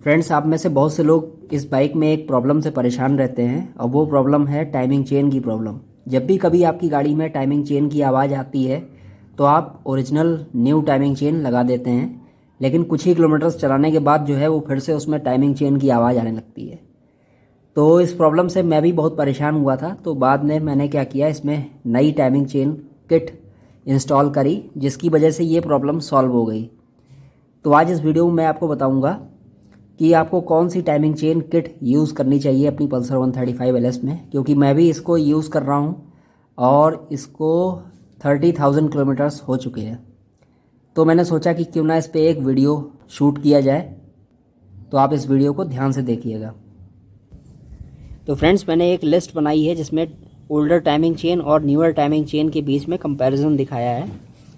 Friends, आप में से बहुत से लोग इस बाइक में एक प्रॉब्लम से परेशान रहते हैं और वो प्रॉब्लम है टाइमिंग चेन की प्रॉब्लम। जब भी कभी आपकी गाड़ी में टाइमिंग चेन की आवाज़ आती है तो आप ओरिजिनल न्यू टाइमिंग चेन लगा देते हैं, लेकिन कुछ ही किलोमीटर्स चलाने के बाद जो है वो फिर से उसमें टाइमिंग चेन की आवाज़ आने लगती है। तो इस प्रॉब्लम से मैं भी बहुत परेशान हुआ था। तो बाद में मैंने क्या किया, इसमें नई टाइमिंग चेन किट इंस्टॉल करी, जिसकी वजह से ये प्रॉब्लम सॉल्व हो गई। तो आज इस वीडियो में मैं आपको बताऊंगा कि आपको कौन सी टाइमिंग चेन किट यूज़ करनी चाहिए अपनी पल्सर 135 LS में, क्योंकि मैं भी इसको यूज़ कर रहा हूँ और इसको 30,000 किलोमीटर्स हो चुके हैं। तो मैंने सोचा कि क्यों ना इस पर एक वीडियो शूट किया जाए। तो आप इस वीडियो को ध्यान से देखिएगा। तो फ्रेंड्स, मैंने एक लिस्ट बनाई है जिसमें ओल्डर टाइमिंग चेन और न्यूअर टाइमिंग चेन के बीच में कंपैरिजन दिखाया है।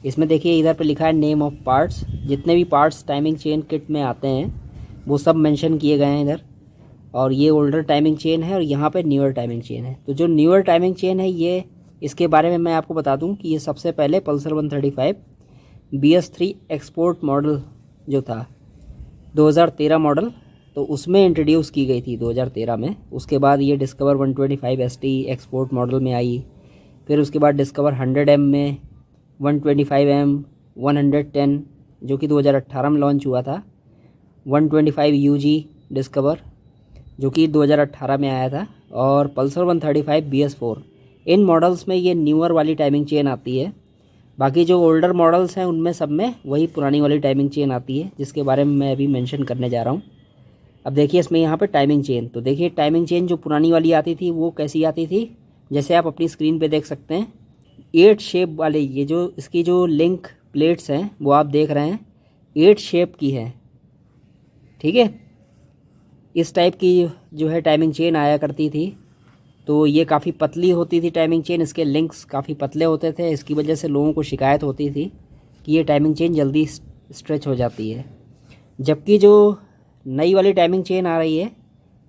इसमें देखिए, इधर पे लिखा है नेम ऑफ पार्ट्स। जितने भी पार्ट्स टाइमिंग चेन किट में आते हैं वो सब मेंशन किए गए हैं इधर। और ये ओल्डर टाइमिंग चेन है और यहाँ पे न्यूअर टाइमिंग चेन है। तो जो न्यूअर टाइमिंग चेन है, ये इसके बारे में मैं आपको बता दूं कि ये सबसे पहले पल्सर 135 BS3 एक्सपोर्ट मॉडल जो था 2013 मॉडल, तो उसमें इंट्रोड्यूस की गई थी 2013 में। उसके बाद ये डिस्कवर 125 ST एक्सपोर्ट मॉडल में आई। फिर उसके बाद डिस्कवर 100M में, 125M, 110 जो कि 2018 में लॉन्च हुआ था, 125 UG डिस्कवर जो कि 2018 में आया था, और पल्सर 135 BS4। इन मॉडल्स में ये न्यूअर वाली टाइमिंग चेन आती है। बाकी जो ओल्डर मॉडल्स हैं उनमें सब में वही पुरानी वाली टाइमिंग चेन आती है, जिसके बारे में मैं अभी मेंशन करने जा रहा हूँ। अब देखिए इसमें यहाँ पे टाइमिंग चेन, तो देखिए टाइमिंग चेन जो पुरानी वाली आती थी वो कैसी आती थी, जैसे आप अपनी स्क्रीन पे देख सकते हैं 8 शेप वाले, ये जो इसकी जो लिंक प्लेट्स हैं वो आप देख रहे हैं 8 शेप की है। ठीक है, इस टाइप की जो है टाइमिंग चेन आया करती थी। तो ये काफ़ी पतली होती थी टाइमिंग चेन, इसके लिंक्स काफ़ी पतले होते थे। इसकी वजह से लोगों को शिकायत होती थी कि ये टाइमिंग चेन जल्दी स्ट्रेच हो जाती है। जबकि जो नई वाली टाइमिंग चेन आ रही है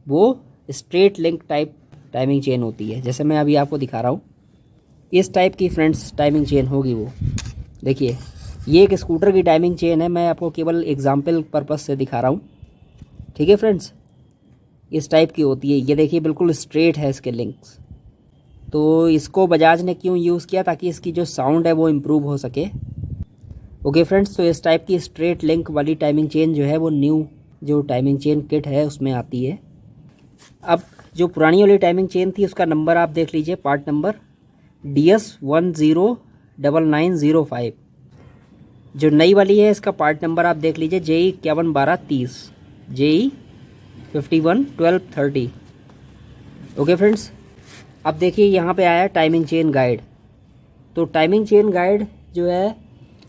वो straight link type timing chain होती है, जैसे मैं अभी आपको दिखा रहा हूँ। इस टाइप की फ्रेंड्स टाइमिंग चेन होगी वो। देखिए, ये एक स्कूटर की टाइमिंग चेन है, मैं आपको केवल एग्जाम्पल पर्पज़ से दिखा रहा हूँ। ठीक है फ्रेंड्स, इस टाइप की होती है। ये देखिए बिल्कुल स्ट्रेट है इसके लिंक्स। तो इसको बजाज ने क्यों यूज़ किया, ताकि इसकी जो साउंड है वो इम्प्रूव हो सके। ओके फ्रेंड्स, तो इस टाइप की स्ट्रेट लिंक वाली टाइमिंग चेन जो है वो न्यू जो टाइमिंग चेन किट है उसमें आती है। अब जो पुरानी वाली टाइमिंग चेन थी उसका नंबर आप देख लीजिए, पार्ट नंबर DS109905। जो नई वाली है इसका पार्ट नंबर आप देख लीजिए JE511230, JE511230। ओके फ्रेंड्स, अब देखिए यहाँ पे आया टाइमिंग चेन गाइड। तो टाइमिंग चेन गाइड जो है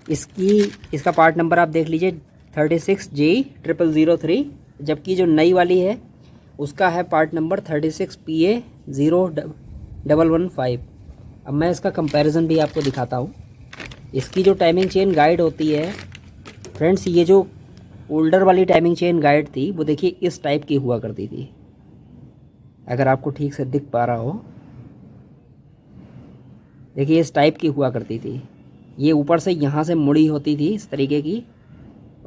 इसका पार्ट नंबर आप देख लीजिए 36JE0003। जबकि जो नई वाली है उसका है पार्ट नंबर 36PA0115। अब मैं इसका कंपैरिजन भी आपको दिखाता हूँ। इसकी जो टाइमिंग चेन गाइड होती है फ्रेंड्स, ये जो ओल्डर वाली टाइमिंग चेन गाइड थी वो देखिए इस टाइप की हुआ करती थी, अगर आपको ठीक से दिख पा रहा हो। देखिए इस टाइप की हुआ करती थी, ये ऊपर से यहाँ से मुड़ी होती थी इस तरीके की।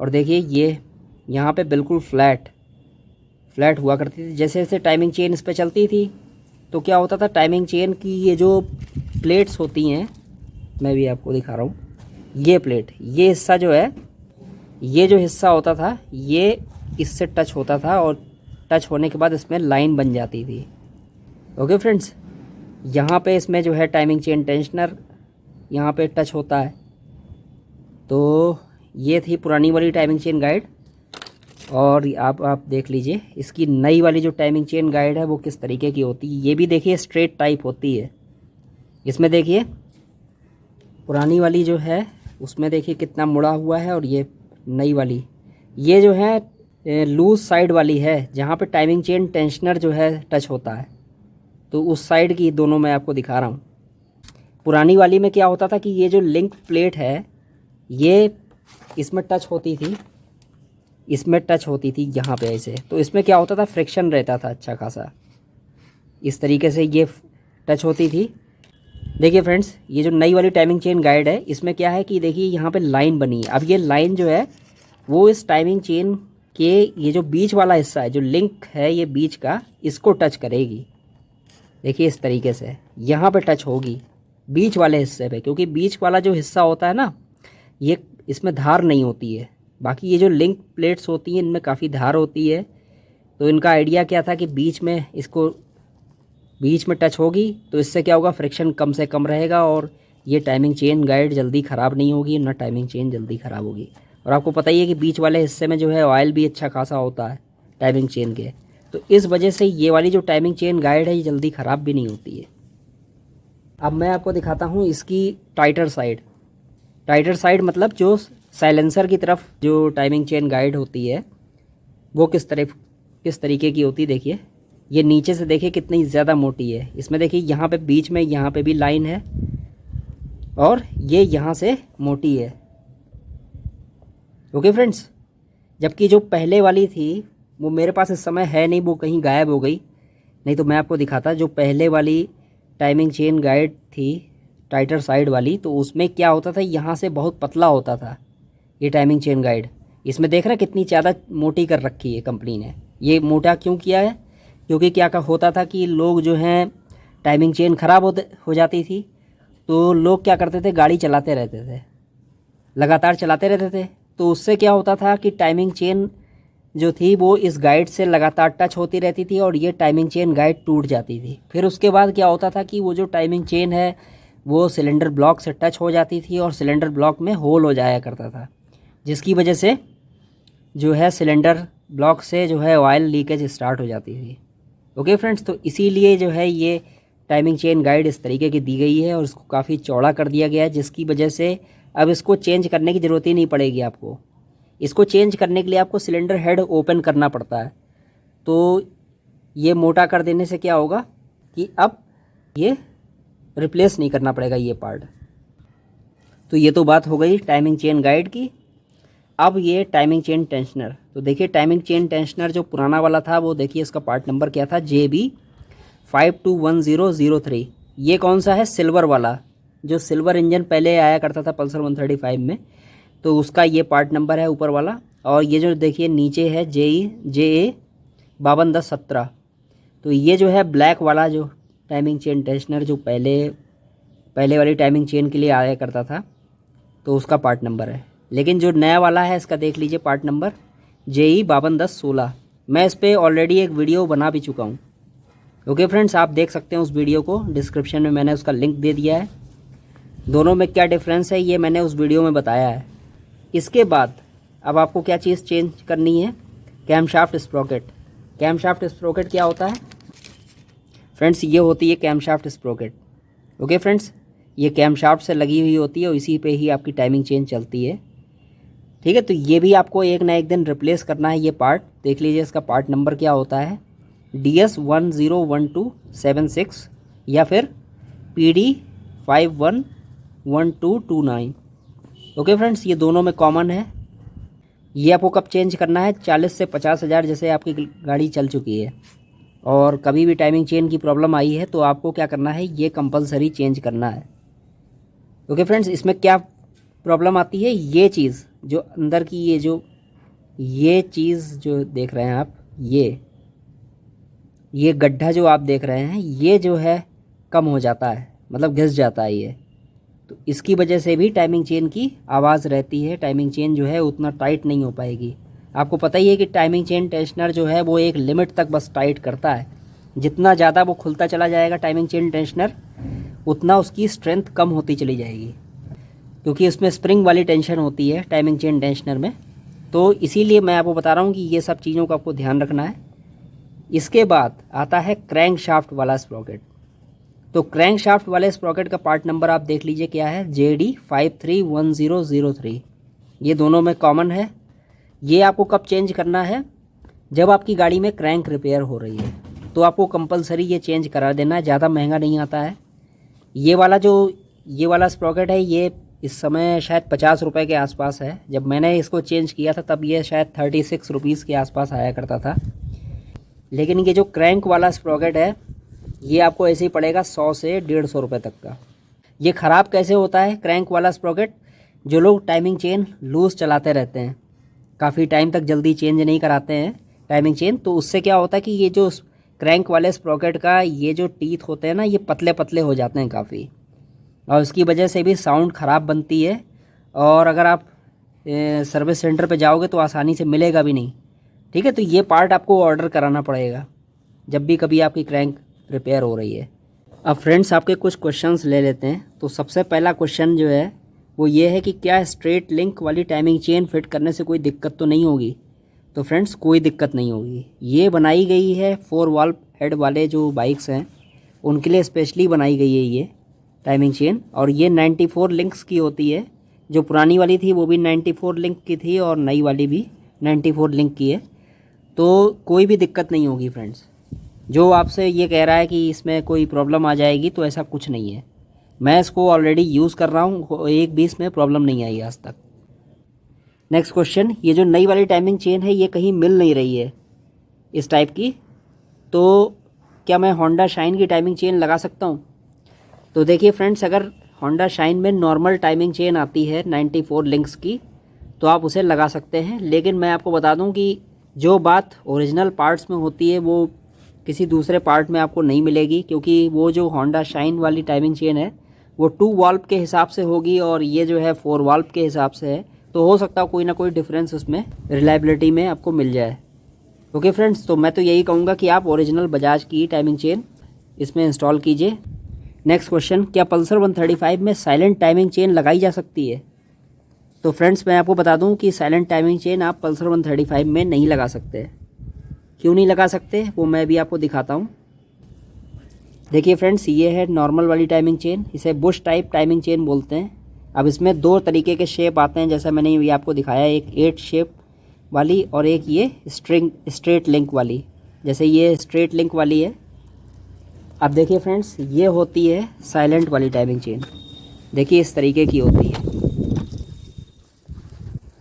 और देखिए ये यहाँ पे बिल्कुल फ्लैट हुआ करती थी। जैसे जैसे टाइमिंग चेन इस पर चलती थी तो क्या होता था, टाइमिंग चेन की ये जो प्लेट्स होती हैं, मैं भी आपको दिखा रहा हूँ, ये प्लेट, ये हिस्सा जो है, ये जो हिस्सा होता था ये इससे टच होता था और टच होने के बाद इसमें लाइन बन जाती थी। ओके फ्रेंड्स, यहाँ पे इसमें जो है टाइमिंग चेन टेंशनर यहाँ पे टच होता है। तो ये थी पुरानी वाली टाइमिंग चेन गाइड। और आप देख लीजिए इसकी नई वाली जो टाइमिंग चेन गाइड है वो किस तरीके की होती है। ये भी देखिए स्ट्रेट टाइप होती है। इसमें देखिए पुरानी वाली जो है उसमें देखिए कितना मुड़ा हुआ है, और ये नई वाली ये जो है लूज साइड वाली है, जहाँ पे टाइमिंग चेन टेंशनर जो है टच होता है। तो उस साइड की दोनों मैं आपको दिखा रहा हूँ। पुरानी वाली में क्या होता था कि ये जो लिंक प्लेट है ये इसमें टच होती थी, यहाँ पे ऐसे। तो इसमें क्या होता था, फ्रिक्शन रहता था अच्छा खासा, इस तरीके से ये टच होती थी। देखिए फ्रेंड्स, ये जो नई वाली टाइमिंग चेन गाइड है इसमें क्या है कि देखिए यहाँ पे लाइन बनी है। अब ये लाइन जो है वो इस टाइमिंग चेन कि ये जो बीच वाला हिस्सा है, जो लिंक है ये बीच का, इसको टच करेगी। देखिए इस तरीके से यहाँ पे टच होगी बीच वाले हिस्से पे, क्योंकि बीच वाला जो हिस्सा होता है ना, ये इसमें धार नहीं होती है। बाकी ये जो लिंक प्लेट्स होती हैं इनमें काफ़ी धार होती है। तो इनका आइडिया क्या था कि बीच में इसको बीच में टच होगी तो इससे क्या होगा, फ्रिक्शन कम से कम रहेगा और ये टाइमिंग चेन गाइड जल्दी ख़राब नहीं होगी, ना टाइमिंग चेन जल्दी ख़राब होगी। और आपको पता ही है कि बीच वाले हिस्से में जो है ऑयल भी अच्छा खासा होता है टाइमिंग चेन के, तो इस वजह से ये वाली जो टाइमिंग चेन गाइड है ये जल्दी ख़राब भी नहीं होती है। अब मैं आपको दिखाता हूँ इसकी टाइटर साइड। टाइटर साइड मतलब जो साइलेंसर की तरफ जो टाइमिंग चेन गाइड होती है वो किस तरीके की होती है। देखिए ये नीचे से देखिए कितनी ज़्यादा मोटी है। इसमें देखिए यहाँ पे बीच में यहाँ पे भी लाइन है और ये यहाँ से मोटी है। ओके फ्रेंड्स, जबकि जो पहले वाली थी वो मेरे पास इस समय है नहीं, वो कहीं गायब हो गई, नहीं तो मैं आपको दिखाता। जो पहले वाली टाइमिंग चेन गाइड थी टाइटर साइड वाली, तो उसमें क्या होता था, यहाँ से बहुत पतला होता था ये टाइमिंग चेन गाइड। इसमें देख रहे हैं कितनी ज़्यादा मोटी कर रखी है कंपनी ने। ये मोटा क्यों किया है, क्योंकि क्या होता था कि लोग जो हैं टाइमिंग चेन ख़राब हो जाती थी तो लोग क्या करते थे, गाड़ी चलाते रहते थे, लगातार चलाते रहते थे। तो उससे क्या होता था कि टाइमिंग चेन जो थी वो इस गाइड से लगातार टच होती रहती थी और ये टाइमिंग चेन गाइड टूट जाती थी। फिर उसके बाद क्या होता था कि वो जो टाइमिंग चेन है वो सिलेंडर ब्लॉक से टच हो जाती थी और सिलेंडर ब्लॉक में होल हो जाया करता था, जिसकी वजह से जो है सिलेंडर ब्लॉक से जो है ऑयल लीकेज स्टार्ट हो जाती थी। ओके फ्रेंड्स, तो इसीलिए जो है ये टाइमिंग चेन गाइड इस तरीके की दी गई है और इसको काफ़ी चौड़ा कर दिया गया है, जिसकी वजह से अब इसको चेंज करने की ज़रूरत ही नहीं पड़ेगी आपको। इसको चेंज करने के लिए आपको सिलेंडर हेड ओपन करना पड़ता है। तो ये मोटा कर देने से क्या होगा कि अब ये रिप्लेस नहीं करना पड़ेगा ये पार्ट। तो ये तो बात हो गई टाइमिंग चेन गाइड की। अब ये टाइमिंग चेन टेंशनर। तो देखिए टाइमिंग चेन टेंशनर जो पुराना वाला था वो देखिए इसका पार्ट नंबर क्या था, JB521003। ये कौन सा है, सिल्वर वाला, जो सिल्वर इंजन पहले आया करता था पल्सर 135 में, तो उसका ये पार्ट नंबर है ऊपर वाला। और ये जो देखिए नीचे है JA 521017। तो ये जो है ब्लैक वाला जो टाइमिंग चेन टेंशनर जो पहले वाली टाइमिंग चेन के लिए आया करता था, तो उसका पार्ट नंबर है। लेकिन जो नया वाला है इसका देख लीजिए पार्ट नंबर JE 521016। मैं इस पर ऑलरेडी एक वीडियो बना भी चुका हूँ। ओके फ्रेंड्स, आप देख सकते हैं उस वीडियो को, डिस्क्रिप्शन में मैंने उसका लिंक दे दिया है। दोनों में क्या डिफरेंस है ये मैंने उस वीडियो में बताया है। इसके बाद अब आपको क्या चीज़ चेंज करनी है, कैमशाफ्ट स्प्रोकेट। कैमशाफ्ट स्प्रोकेट क्या होता है फ्रेंड्स, ये होती है कैमशाफ्ट स्प्रोकेट। ओके फ्रेंड्स, ये कैमशाफ्ट से लगी हुई होती है और इसी पे ही आपकी टाइमिंग चेन चलती है। ठीक है, तो ये भी आपको एक ना एक दिन रिप्लेस करना है। ये पार्ट देख लीजिए, इसका पार्ट नंबर क्या होता है, DS101276 या फिर PD511229। ओके फ्रेंड्स, ये दोनों में कॉमन है। ये आपको कब चेंज करना है, 40 से 50 हज़ार जैसे आपकी गाड़ी चल चुकी है और कभी भी टाइमिंग चेन की प्रॉब्लम आई है तो आपको क्या करना है, ये कंपलसरी चेंज करना है। ओके फ्रेंड्स, इसमें क्या प्रॉब्लम आती है, ये चीज़ जो अंदर की ये चीज़ जो देख रहे हैं आप, ये गड्ढा जो आप देख रहे हैं, ये जो है कम हो जाता है, मतलब घिस जाता है ये। तो इसकी वजह से भी टाइमिंग चेन की आवाज़ रहती है, टाइमिंग चेन जो है उतना टाइट नहीं हो पाएगी। आपको पता ही है कि टाइमिंग चेन टेंशनर जो है वो एक लिमिट तक बस टाइट करता है। जितना ज़्यादा वो खुलता चला जाएगा टाइमिंग चेन टेंशनर, उतना उसकी स्ट्रेंथ कम होती चली जाएगी, क्योंकि इसमें स्प्रिंग वाली टेंशन होती है टाइमिंग चेन टेंशनर में। तो इसीलिए मैं आपको बता रहा हूँ कि ये सब चीज़ों का आपको ध्यान रखना है। इसके बाद आता है क्रैंक शाफ्ट वाला स्प्रॉकेट। तो क्रैंक शाफ्ट वाले स्प्रॉकेट का पार्ट नंबर आप देख लीजिए क्या है, JD531003। ये दोनों में कॉमन है। ये आपको कब चेंज करना है, जब आपकी गाड़ी में क्रैंक रिपेयर हो रही है तो आपको कंपलसरी ये चेंज करा देना है। ज़्यादा महंगा नहीं आता है। ये वाला स्प्रॉकेट है, ये इस समय शायद 50 रुपये के आसपास है। जब मैंने इसको चेंज किया था तब ये शायद 36 रुपीज़ के आसपास आया करता था। लेकिन ये जो क्रैंक वाला स्प्रॉकेट है ये आपको ऐसे ही पड़ेगा 100 से 150 रुपये तक का। ये ख़राब कैसे होता है क्रैंक वाला स्प्रॉकेट, जो लोग टाइमिंग चेन लूज़ चलाते रहते हैं, काफ़ी टाइम तक जल्दी चेंज नहीं कराते हैं टाइमिंग चेन, तो उससे क्या होता है कि ये जो क्रैंक वाले स्प्रॉकेट का ये जो टीथ होते हैं ना, ये पतले पतले हो जाते हैं काफ़ी, और उसकी वजह से भी साउंड ख़राब बनती है। और अगर आप सर्विस सेंटर पे जाओगे तो आसानी से मिलेगा भी नहीं। ठीक है, तो ये पार्ट आपको ऑर्डर कराना पड़ेगा जब भी कभी आपकी क्रैंक रिपेयर हो रही है। अब फ्रेंड्स आपके कुछ क्वेश्चंस ले लेते हैं। तो सबसे पहला क्वेश्चन जो है वो ये है कि क्या स्ट्रेट लिंक वाली टाइमिंग चेन फिट करने से कोई दिक्कत तो नहीं होगी? तो फ्रेंड्स कोई दिक्कत नहीं होगी। ये बनाई गई है 4 वाल्व हेड वाले जो बाइक्स हैं उनके लिए स्पेशली बनाई गई है ये टाइमिंग चेन, और ये 94 लिंक्स की होती है। जो पुरानी वाली थी वो भी 94 लिंक की थी और नई वाली भी 94 लिंक की है, तो कोई भी दिक्कत नहीं होगी फ्रेंड्स। जो आपसे ये कह रहा है कि इसमें कोई प्रॉब्लम आ जाएगी, तो ऐसा कुछ नहीं है। मैं इसको ऑलरेडी यूज़ कर रहा हूँ, एक भी इसमें प्रॉब्लम नहीं आई आज तक। नेक्स्ट क्वेश्चन, ये जो नई वाली टाइमिंग चेन है ये कहीं मिल नहीं रही है इस टाइप की, तो क्या मैं होंडा शाइन की टाइमिंग चेन लगा सकता हूँ? तो देखिए फ्रेंड्स, अगर होंडा शाइन में नॉर्मल टाइमिंग चेन आती है 94 लिंक्स की तो आप उसे लगा सकते हैं, लेकिन मैं आपको बता दूं कि जो बात ओरिजिनल पार्ट्स में होती है वो किसी दूसरे पार्ट में आपको नहीं मिलेगी, क्योंकि वो जो होंडा शाइन वाली टाइमिंग चेन है वो 2 वाल्व के हिसाब से होगी और ये जो है 4 वाल्व के हिसाब से है, तो हो सकता है कोई ना कोई डिफरेंस उसमें रिलायबिलिटी में आपको मिल जाए। ओके फ्रेंड्स, तो मैं तो यही कहूँगा कि आप ओरिजिनल बजाज की टाइमिंग चेन इसमें इंस्टॉल कीजिए। नेक्स्ट क्वेश्चन, क्या पल्सर 135 में साइलेंट टाइमिंग चेन लगाई जा सकती है? तो फ्रेंड्स मैं आपको बता दूं कि साइलेंट टाइमिंग चेन आप पल्सर 135 में नहीं लगा सकते। क्यों नहीं लगा सकते वो मैं भी आपको दिखाता हूं। देखिए फ्रेंड्स, ये है नॉर्मल वाली टाइमिंग चेन, इसे बुश टाइप टाइमिंग चेन बोलते हैं। अब इसमें 2 तरीके के शेप आते हैं, जैसा मैंने ये आपको दिखाया, एक 8 शेप वाली और एक ये स्ट्रेट लिंक वाली। जैसे ये स्ट्रेट लिंक वाली है। अब देखिए फ्रेंड्स, ये होती है साइलेंट वाली टाइमिंग चेन। देखिए इस तरीके की होती है।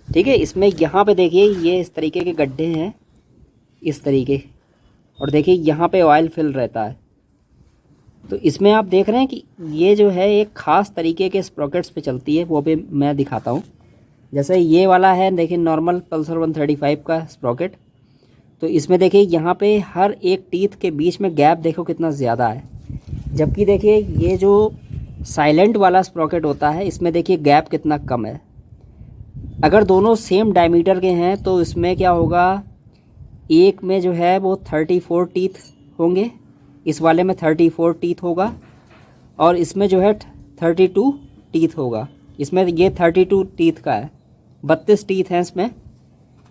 ठीक है, इसमें यहाँ पे देखिए ये इस तरीके के गड्ढे हैं, इस तरीके, और देखिए यहाँ पे ऑयल फिल रहता है। तो इसमें आप देख रहे हैं कि ये जो है एक ख़ास तरीके के स्प्रॉकेट्स पे चलती है, वो भी मैं दिखाता हूँ। जैसे ये वाला है, देखिए नॉर्मल पल्सर 135 का स्प्रॉकेट, तो इसमें देखिए यहाँ पे हर एक टीथ के बीच में गैप देखो कितना ज़्यादा है। जबकि देखिए ये जो साइलेंट वाला स्प्रॉकेट होता है इसमें देखिए गैप कितना कम है। अगर दोनों सेम डायमीटर के हैं तो इसमें क्या होगा, एक में जो है वो 34 टीथ होंगे, इस वाले में 34 टीथ होगा, और इसमें जो है 32 टीथ होगा। इसमें ये 32 टीथ का है, 32 टीथ हैं इसमें,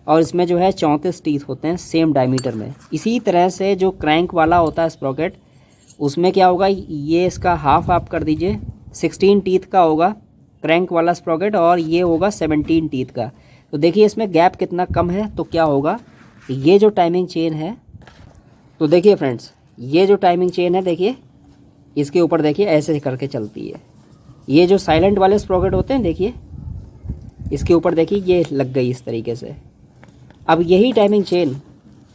और इसमें जो है 34 टीथ होते हैं सेम डायमीटर में। इसी तरह से जो क्रैंक वाला होता है स्प्रॉकेट, उसमें क्या होगा, ये इसका हाफ आप कर दीजिए, 16 टीथ का होगा क्रैंक वाला स्प्रॉकेट, और ये होगा 17 टीथ का। तो देखिए इसमें गैप कितना कम है। तो क्या होगा, ये जो टाइमिंग चेन है, तो देखिए फ्रेंड्स ये जो टाइमिंग चेन है, देखिए इसके ऊपर देखिए ऐसे करके चलती है। ये जो साइलेंट वाले स्प्रॉकेट होते हैं, देखिए इसके ऊपर देखिए ये लग गई इस तरीके से। अब यही टाइमिंग चेन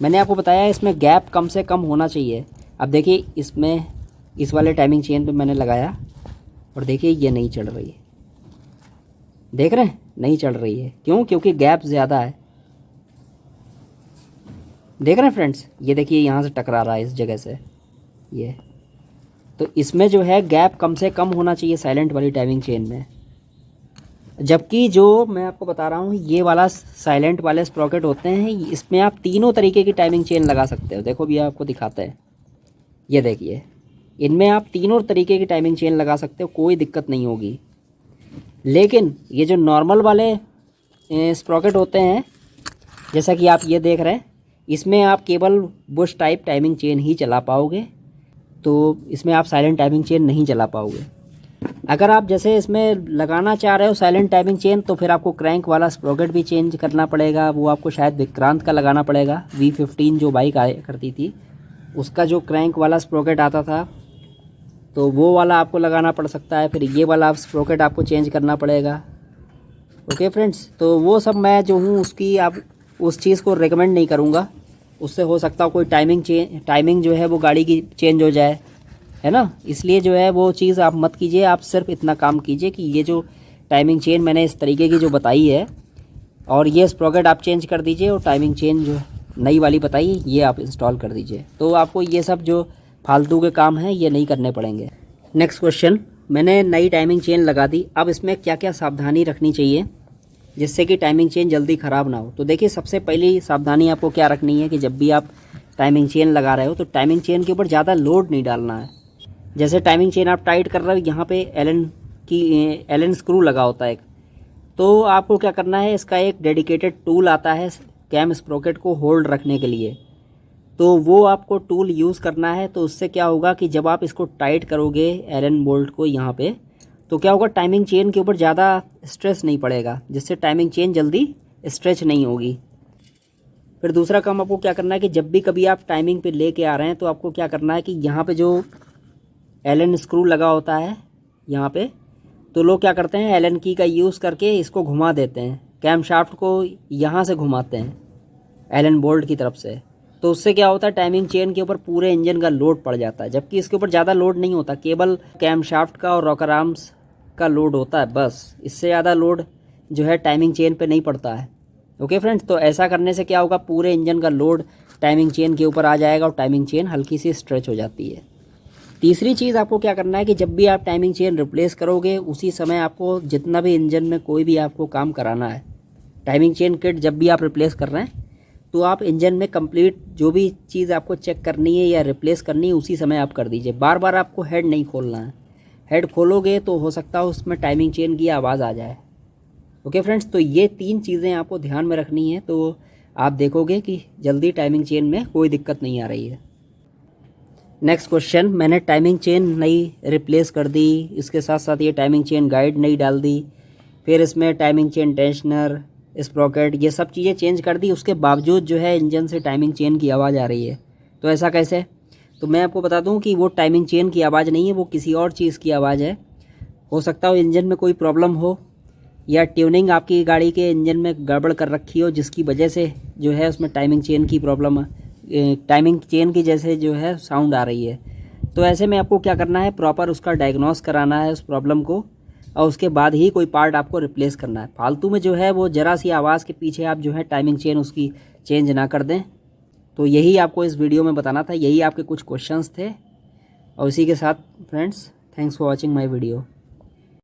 मैंने आपको बताया इसमें गैप कम से कम होना चाहिए। अब देखिए इसमें इस वाले टाइमिंग चेन पे मैंने लगाया और देखिए ये नहीं चढ़ रही है, देख रहे हैं नहीं चढ़ रही है। क्यों? क्योंकि गैप ज़्यादा है। देख रहे हैं फ्रेंड्स, ये देखिए यहाँ से टकरा रहा है इस जगह से ये। तो इसमें जो है गैप कम से कम होना चाहिए साइलेंट वाली टाइमिंग चेन में। जबकि जो मैं आपको बता रहा हूँ ये वाला साइलेंट वाले स्प्रॉकेट होते हैं, इसमें आप तीनों तरीके की टाइमिंग चेन लगा सकते हो। देखो भी आपको दिखाते हैं, ये देखिए इनमें आप तीनों तरीके की टाइमिंग चेन लगा सकते हो, कोई दिक्कत नहीं होगी। लेकिन ये जो नॉर्मल वाले स्प्रॉकेट होते हैं, जैसा कि आप ये देख रहे हैं, इसमें आप केवल बुश टाइप टाइमिंग चेन ही चला पाओगे, तो इसमें आप साइलेंट टाइमिंग चेन नहीं चला पाओगे। अगर आप जैसे इसमें लगाना चाह रहे हो साइलेंट टाइमिंग चेन, तो फिर आपको क्रैंक वाला स्प्रॉकेट भी चेंज करना पड़ेगा। वो आपको शायद विक्रांत का लगाना पड़ेगा। V15 जो बाइक आया करती थी उसका जो क्रैंक वाला स्प्रॉकेट आता था, तो वो वाला आपको लगाना पड़ सकता है। फिर ये वाला स्प्रॉकेट आपको चेंज करना पड़ेगा। ओके फ्रेंड्स, तो वो सब मैं जो हूँ उसकी आप उस चीज़ को रिकमेंड नहीं करूँगा। उससे हो सकता है कोई टाइमिंग जो है वो गाड़ी की चेंज हो जाए, है ना। इसलिए जो है वो चीज़ आप मत कीजिए। आप सिर्फ इतना काम कीजिए कि ये जो टाइमिंग चेन मैंने इस तरीके की जो बताई है, और ये स्प्रॉकेट आप चेंज कर दीजिए और टाइमिंग चेन जो नई वाली बताइए ये आप इंस्टॉल कर दीजिए। तो आपको ये सब जो फालतू के काम हैं ये नहीं करने पड़ेंगे। नेक्स्ट क्वेश्चन, मैंने नई टाइमिंग चेन लगा दी, अब इसमें क्या क्या सावधानी रखनी चाहिए जिससे कि टाइमिंग चेन जल्दी ख़राब ना हो। तो देखिए सबसे पहली सावधानी आपको क्या रखनी है कि जब भी आप टाइमिंग चेन लगा रहे हो तो टाइमिंग चेन के ऊपर ज़्यादा लोड नहीं डालना है। जैसे टाइमिंग चेन आप टाइट कर रहे हो, यहाँ पे एलन स्क्रू लगा होता है एक, तो आपको क्या करना है, इसका एक डेडिकेटेड टूल आता है कैम स्प्रॉकेट को होल्ड रखने के लिए, तो वो आपको टूल यूज़ करना है। तो उससे क्या होगा कि जब आप इसको टाइट करोगे एलन बोल्ट को यहाँ पे, तो क्या होगा, टाइमिंग चेन के ऊपर ज़्यादा स्ट्रेस नहीं पड़ेगा, जिससे टाइमिंग चेन जल्दी स्ट्रेच नहीं होगी। फिर दूसरा काम आपको क्या करना है कि जब भी कभी आप टाइमिंग पे लेके आ रहे हैं तो आपको क्या करना है कि यहाँ पे जो एलन स्क्रू लगा होता है यहाँ पे, तो लोग क्या करते हैं एलन की का यूज़ करके इसको घुमा देते हैं, कैम शाफ्ट को यहाँ से घुमाते हैं एलन बोल्ट की तरफ से। तो उससे क्या होता है, टाइमिंग चेन के ऊपर पूरे इंजन का लोड पड़ जाता है, जबकि इसके ऊपर ज़्यादा लोड नहीं होता, केवल कैम शाफ्ट का और रॉकर आर्म्स का लोड होता है बस। इससे ज़्यादा लोड जो है टाइमिंग चेन पे नहीं पड़ता है। ओके फ्रेंड्स, तो ऐसा करने से क्या होगा, पूरे इंजन का लोड टाइमिंग चेन के ऊपर आ जाएगा और टाइमिंग चेन हल्की सी स्ट्रेच हो जाती है। तीसरी चीज़ आपको क्या करना है कि जब भी आप टाइमिंग चेन रिप्लेस करोगे उसी समय आपको जितना भी इंजन में कोई भी आपको काम कराना है, टाइमिंग चेन किट जब भी आप रिप्लेस कर रहे हैं तो आप इंजन में कंप्लीट जो भी चीज़ आपको चेक करनी है या रिप्लेस करनी है उसी समय आप कर दीजिए। बार बार आपको हेड नहीं खोलना है, हेड खोलोगे तो हो सकता है उसमें टाइमिंग चेन की आवाज़ आ जाए। ओके फ्रेंड्स, तो ये 3 चीज़ें आपको ध्यान में रखनी है, तो आप देखोगे कि जल्दी टाइमिंग चेन में कोई दिक्कत नहीं आ रही है। नेक्स्ट क्वेश्चन, मैंने टाइमिंग चेन नई रिप्लेस कर दी, इसके साथ साथ ये टाइमिंग चेन गाइड नई डाल दी, फिर इसमें टाइमिंग चेन टेंशनर, स्प्रॉकेट, ये सब चीज़ें चेंज कर दी, उसके बावजूद जो है इंजन से टाइमिंग चेन की आवाज़ आ रही है। तो ऐसा कैसे? तो मैं आपको बता दूं कि वो टाइमिंग चेन की आवाज़ नहीं है, वो किसी और चीज़ की आवाज़ है। हो सकता हो इंजन में कोई प्रॉब्लम हो या ट्यूनिंग आपकी गाड़ी के इंजन में गड़बड़ कर रखी हो, जिसकी वजह से जो है उसमें टाइमिंग चेन की प्रॉब्लम, टाइमिंग चेन की जैसे जो है साउंड आ रही है। तो ऐसे में आपको क्या करना है, प्रॉपर उसका डायग्नोस कराना है उस प्रॉब्लम को, और उसके बाद ही कोई पार्ट आपको रिप्लेस करना है। फालतू में जो है वो ज़रा सी आवाज़ के पीछे आप जो है टाइमिंग चेन उसकी चेंज ना कर दें। तो यही आपको इस वीडियो में बताना था, यही आपके कुछ क्वेश्चंस थे। और इसी के साथ friends, thanks for watching my video.